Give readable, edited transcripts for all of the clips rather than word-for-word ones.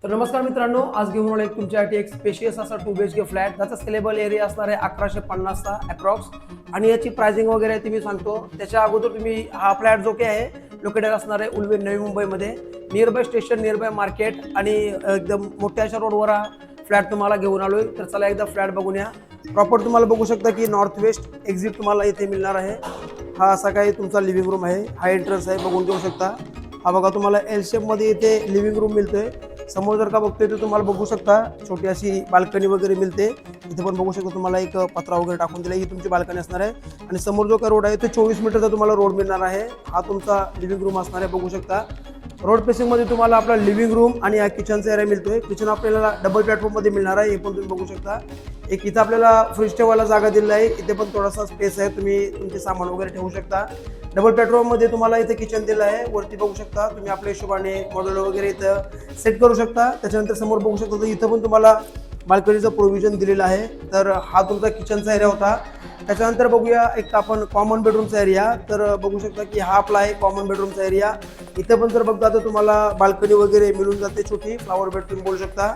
तर नमस्कार मित्रांनो, आज घेऊन आलो तुमच्यासाठी एक स्पेशियस असा 2 BHK फ्लॅट. त्याचा स्केलेबल एरिया असणार आहे 1150 चा अप्रॉक्स. आणि याची प्राइसिंग वगैरे ती मी सांगतो. त्याच्या अगोदर तुम्ही हा फ्लॅट जो काही आहे लोकेटेड असणार आहे उल्वे नवी मुंबईमध्ये, near by station, near by market आणि एकदम मोठ्या अशा रोडवर हा फ्लॅट तुम्हाला घेऊन आलोय. तर चला एकदा फ्लॅट बघून या. प्रॉपर तुम्हाला बघू शकता की नॉर्थ वेस्ट एक्झिट तुम्हाला इथे मिळणार आहे. हा असा काही तुमचा लिव्हिंग रूम आहे, हा एंट्रन्स आहे, बघून घेऊ शकता. हा बघा तुम्हाला एल शेप मध्ये इथे लिव्हिंग रूम मिळतोय. समोर जर का बघतोय तर तुम्हाला बघू शकता छोटी अशी बाल्कनी वगैरे मिळते. इथे पण बघू शकता तुम्हाला एक पत्रा वगैरे टाकून दिला, ही तुमची बाल्कनी असणार आहे. आणि समोर जो का रोड आहे तो 24 मीटरचा तुम्हाला रोड मिळणार आहे. हा तुमचा लिव्हिंग रूम असणार आहे, बघू शकता. रोड फेसिंग मध्ये तुम्हाला आपला लिव्हिंग रूम आणि हा किचनचा एरिया मिळतोय. किचन आपल्याला डबल प्लॅटफॉर्म मध्ये मिळणार आहे, हे पण तुम्ही बघू शकता. एक इथं आपल्याला फ्रीज ठेवायला जागा दिलेली आहे, इथे पण थोडासा स्पेस आहे, तुम्ही तुमचे सामान वगैरे ठेवू शकता. डबल प्लॅटफॉर्म मध्ये तुम्हाला इथे किचन दिलं आहे. वरती बघू शकता तुम्ही आपल्या हिशोबाने मॉड्यूलर वगैरे इथं सेट करू शकता. त्याच्यानंतर समोर बघू शकता तर इथं पण तुम्हाला बाल्कनीचं प्रोव्हिजन दिलेलं आहे. तर हा तुमचा किचनचा एरिया होता. त्याच्यानंतर बघूया एक आपण कॉमन बेडरूमचा एरिया. तर बघू शकता की हा आपला आहे कॉमन बेडरूमचा एरिया. इथे पण जर बघता तर तुम्हाला बाल्कनी वगैरे मिळून जाते, छोटी फ्लावर बेड तुम्ही बोलू शकता.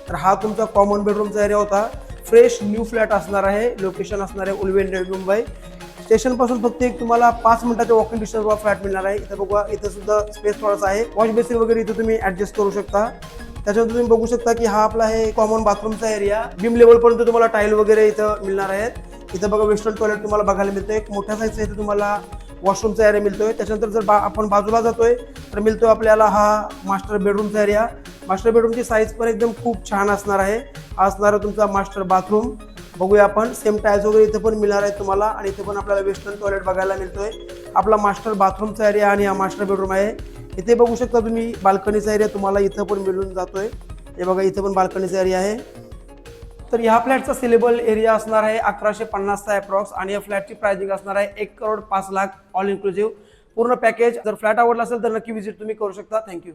तर हा तुमचा कॉमन बेडरूमचा एरिया होता. फ्रेश न्यू फ्लॅट असणार आहे. लोकेशन असणार आहे उल्वे नवी मुंबई स्टेशन पासून फक्त एक तुम्हाला 5 मिनिटाच्या वॉकिंग डिस्टन्सवर फ्लॅट मिळणार आहे. इथे बघा, इथे सुद्धा स्पेस थोडासा आहे. वॉश बेसिन वगैरे इथे तुम्ही ऍडजस्ट करू शकता. त्याच्यानंतर तुम्ही बघू शकता की हा आपला आहे कॉमन बाथरूमचा एरिया. बीम लेवल पर्यंत तुम्हाला टाईल वगैरे इथं मिळणार आहेत. इथं बघा वेस्टर्न टॉयलेट तुम्हाला बघायला मिळतोय. एक मोठ्या साईजचा इथे तुम्हाला वॉशरूमचा एरिया मिळतोय. त्याच्यानंतर जर आपण बाजूला जातोय तर मिळतोय आपल्याला हा मास्टर बेडरूमचा एरिया. मास्टर बेडरूमची साईज पण एकदम खूप छान असणार आहे. हा असणार आहे तुमचा मास्टर बाथरूम. बघूया आपण, सेम टाईल्स वगैरे इथे पण मिळणार आहेत तुम्हाला. आणि इथे पण आपल्याला वेस्टर्न टॉयलेट बघायला मिळतोय. आपला मास्टर बाथरूमचा एरिया आणि हा मास्टर बेडरूम आहे. इथे बघू शकता तुम्ही बाल्कनीचा एरिया तुम्हाला इथं पण मिळून जातोय. हे बघा, इथे पण बाल्कनीचा एरिया आहे. तर ह्या फ्लॅटचा सिलेबल एरिया असणार आहे 1150 चा अप्रॉक्स. आणि या फ्लॅटची प्राइसिंग असणार आहे 1,05,00,000 ऑल इन्क्लुसिव्ह पूर्ण पॅकेज. जर फ्लॅट आवडला असेल तर नक्की व्हिजिट तुम्ही करू शकता. थँक्यू.